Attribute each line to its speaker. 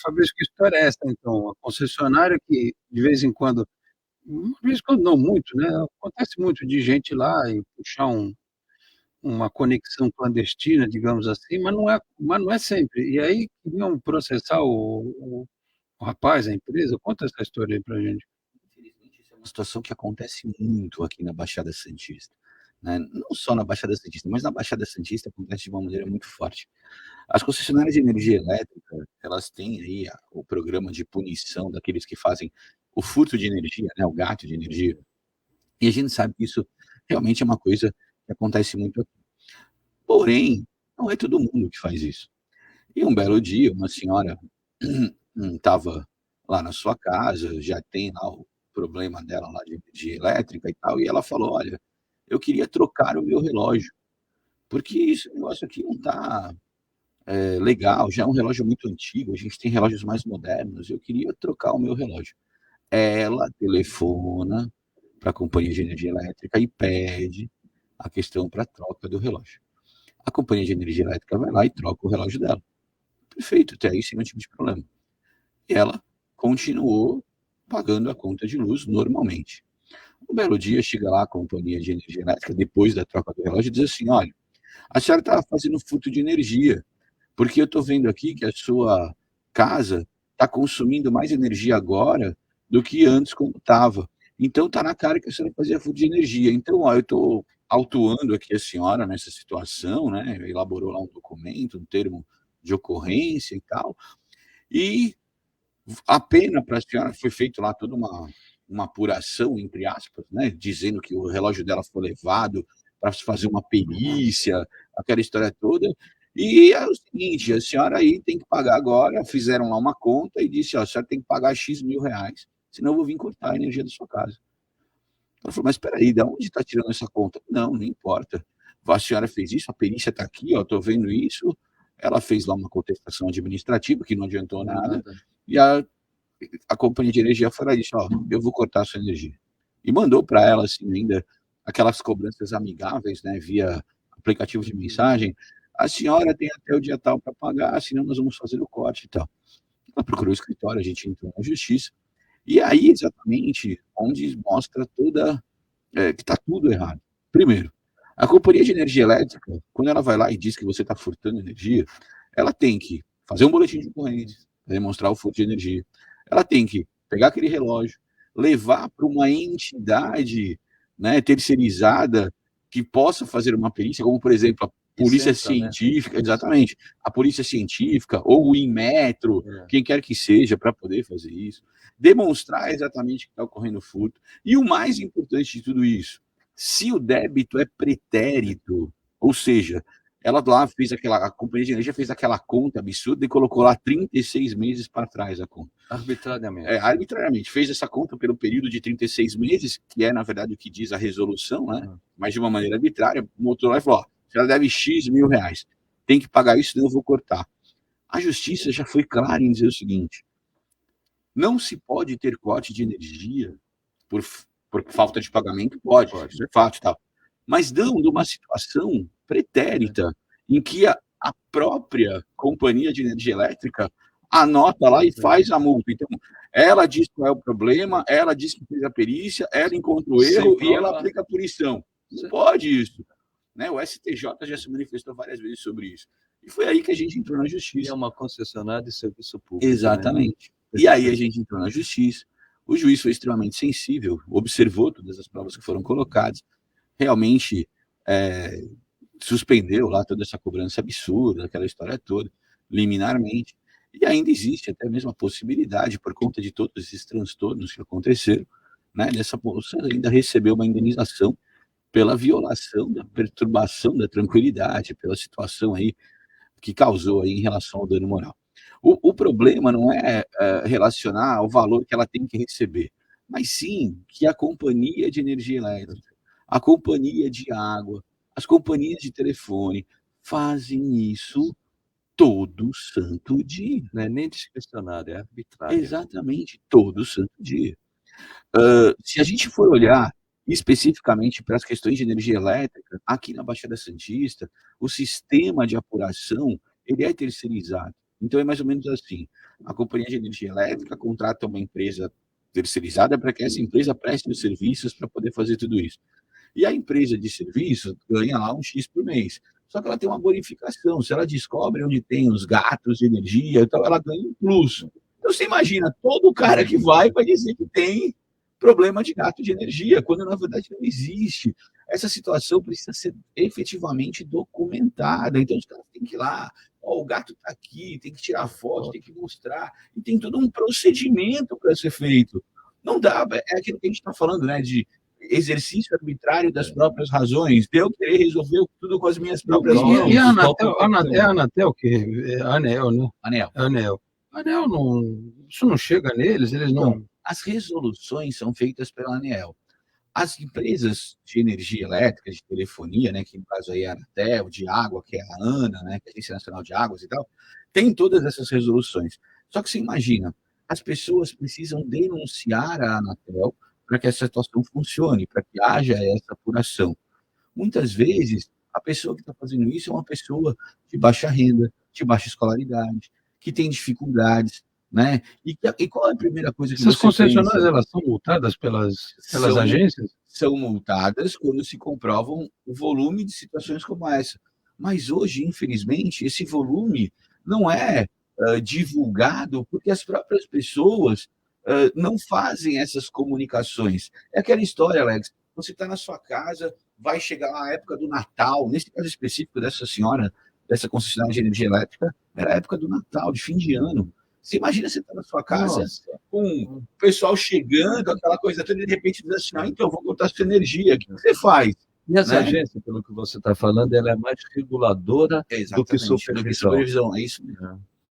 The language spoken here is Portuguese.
Speaker 1: Fabrício, que história é essa então? A concessionária que de vez em quando não muito, né? Acontece muito de gente ir lá e puxar uma conexão clandestina, digamos assim, mas não é sempre. E aí queriam processar o rapaz, a empresa. Conta essa história aí pra gente.
Speaker 2: Infelizmente, isso é uma situação que acontece muito aqui na Baixada Santista, né? Não só na Baixada Santista, mas na Baixada Santista acontece de uma maneira muito forte. As concessionárias de energia elétrica, elas têm aí o programa de punição daqueles que fazem o furto de energia, né, o gato de energia. E a gente sabe que isso realmente é uma coisa que acontece muito aqui. Porém, não é todo mundo que faz isso. E um belo dia, uma senhora estava lá na sua casa, já tem lá o problema dela lá de energia elétrica e tal, e ela falou: "Olha, eu queria trocar o meu relógio, porque esse negócio aqui não está legal, já é um relógio muito antigo, a gente tem relógios mais modernos, eu queria trocar o meu relógio". Ela telefona para a companhia de energia elétrica e pede a questão para troca do relógio. A companhia de energia elétrica vai lá e troca o relógio dela. Perfeito, até aí sem nenhum tipo de problema. E ela continuou pagando a conta de luz normalmente. Um belo dia chega lá a companhia de energia elétrica, depois da troca do relógio, e diz assim: "Olha, a senhora estava fazendo furto de energia, porque eu estou vendo aqui que a sua casa está consumindo mais energia agora do que antes como estava. Então está na cara que a senhora fazia furto de energia. Então, ó, eu estou autuando aqui a senhora nessa situação, né?" Elaborou lá um documento, um termo de ocorrência e tal. E a pena para a senhora foi feito lá toda uma apuração, entre aspas, né? Dizendo que o relógio dela foi levado para se fazer uma perícia, aquela história toda. E é o seguinte, a senhora aí tem que pagar agora, fizeram lá uma conta e disse, ó, a senhora tem que pagar X mil reais, senão eu vou vir cortar a energia da sua casa. Ela falou, mas espera aí, de onde está tirando essa conta? Não, não importa. A senhora fez isso, a perícia está aqui, ó, estou vendo isso. Ela fez lá uma contestação administrativa, que não adiantou nada, e a companhia de energia foi lá e disse, ó, eu vou cortar a sua energia. E mandou para ela, assim, ainda aquelas cobranças amigáveis, né, via aplicativo de mensagem. A senhora tem até o dia tal para pagar, senão nós vamos fazer o corte e tal. Ela procurou o escritório, a gente entrou na justiça. E aí, exatamente, onde mostra toda que está tudo errado. Primeiro, a companhia de energia elétrica, quando ela vai lá e diz que você está furtando energia, ela tem que fazer um boletim de ocorrência, demonstrar o furto de energia. Ela tem que pegar aquele relógio, levar para uma entidade, né, terceirizada que possa fazer uma perícia, como, por exemplo, a polícia científica, né? Exatamente, a polícia científica ou o Inmetro, quem quer que seja, para poder fazer isso, demonstrar exatamente que está ocorrendo furto. E o mais importante de tudo isso, se o débito é pretérito, ou seja, ela lá fez a companhia de energia fez aquela conta absurda e colocou lá 36 meses para trás a conta.
Speaker 1: Arbitrariamente.
Speaker 2: Arbitrariamente. Fez essa conta pelo período de 36 meses, que é, na verdade, o que diz a resolução, né? Mas de uma maneira arbitrária, mostrou lá e falou, ó, se ela deve X mil reais, tem que pagar isso, senão eu vou cortar. A justiça já foi clara em dizer o seguinte, não se pode ter corte de energia por falta de pagamento, pode, isso é fato e tal. Mas não de uma situação pretérita em que a própria companhia de energia elétrica anota lá e faz a multa. Então, ela diz qual é o problema, ela diz que fez a perícia, ela encontra o erro e ela aplica a punição. Não pode isso. Né? O STJ já se manifestou várias vezes sobre isso. E foi aí que a gente entrou na justiça.
Speaker 1: E é uma concessionária de serviço público.
Speaker 2: Exatamente. Né? E aí a gente entrou na justiça. O juiz foi extremamente sensível, observou todas as provas que foram colocadas, realmente suspendeu lá toda essa cobrança absurda, aquela história toda, liminarmente. E ainda existe até mesmo a possibilidade, por conta de todos esses transtornos que aconteceram, né, dessa moça ainda receber uma indenização pela violação da perturbação da tranquilidade, pela situação aí que causou aí em relação ao dano moral. O problema não é relacionar ao valor que ela tem que receber, mas sim que a companhia de energia elétrica, a companhia de água, as companhias de telefone fazem isso todo santo dia.
Speaker 1: Não é nem discricionário, é arbitrário.
Speaker 2: Exatamente, todo santo dia. Se a gente for olhar especificamente para as questões de energia elétrica, aqui na Baixada Santista, o sistema de apuração ele é terceirizado. Então é mais ou menos assim, a companhia de energia elétrica contrata uma empresa terceirizada para que essa empresa preste os serviços para poder fazer tudo isso. E a empresa de serviço ganha lá um X por mês. Só que ela tem uma bonificação. Se ela descobre onde tem os gatos de energia, então ela ganha um plus. Então você imagina, todo cara que vai dizer que tem problema de gato de energia, quando na verdade não existe. Essa situação precisa ser efetivamente documentada. Então os caras têm que ir lá, ó, o gato está aqui, tem que tirar foto, tem que mostrar, e tem todo um procedimento para ser feito. Não dá, é aquilo que a gente está falando, né, de exercício arbitrário das próprias razões, de eu querer resolver tudo com as minhas próprias mãos.
Speaker 1: E a Anatel, que é a ANEEL, né?
Speaker 2: ANEEL.
Speaker 1: A ANEEL não, isso não chega neles, eles não...
Speaker 2: Então, as resoluções são feitas pela ANEEL. As empresas de energia elétrica, de telefonia, né, que no caso aí é a Anatel, de água, que é a ANA, né, que é a Agência Nacional de Águas e tal, tem todas essas resoluções. Só que você imagina, as pessoas precisam denunciar a Anatel para que essa situação funcione, para que haja essa apuração. Muitas vezes, a pessoa que está fazendo isso é uma pessoa de baixa renda, de baixa escolaridade, que tem dificuldades, né? E qual é a primeira coisa que
Speaker 1: Essas
Speaker 2: você
Speaker 1: concessionárias,
Speaker 2: pensa?
Speaker 1: elas são multadas pelas agências?
Speaker 2: São multadas quando se comprovam o volume de situações como essa. Mas hoje, infelizmente, esse volume não é divulgado porque as próprias pessoas não fazem essas comunicações. É aquela história, Alex, você está na sua casa, vai chegar lá a época do Natal, nesse caso específico dessa senhora, dessa concessionária de energia elétrica, era a época do Natal, de fim de ano. Você imagina você estar na sua casa com o pessoal chegando, aquela coisa toda, e de repente diz assim, então eu vou cortar sua energia, o que você faz?
Speaker 3: E essa agência, pelo que você está falando, ela é mais reguladora do que supervisão.
Speaker 2: É isso mesmo.